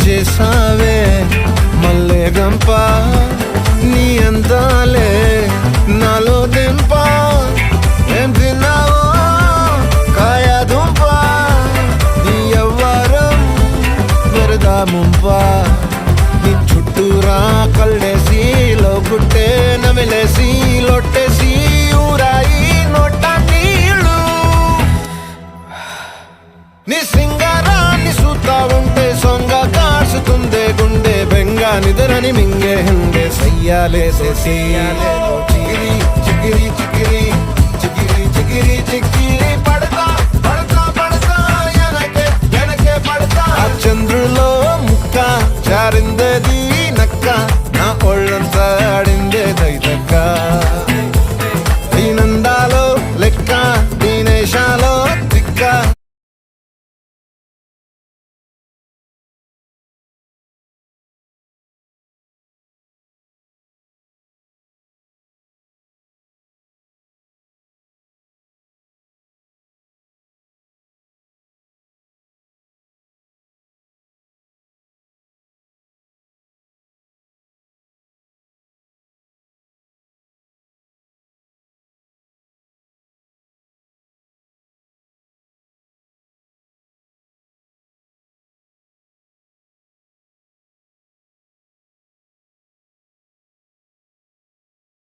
చేసావే మల్లె గంప నీ అందాలే నాలో దింప ఏం తిన్నావో కాయ దుంప నీ ఎవ్వరం వెరదా ముంప నీ చుట్టూరా కళ్ళేసి లోగుట్టే నమిలేసి లొట్టేసి ఊరాయి నోట నీళ్ళు నీ సింగారాన్ని చూద్దా ఉంటే సొంగ కాసుతుందే గుండె బెంగ నిద్రని మింగే హండే సయ్యాలే చికిరి చికిరి చికిరి చికిరి చికిరి చికిరి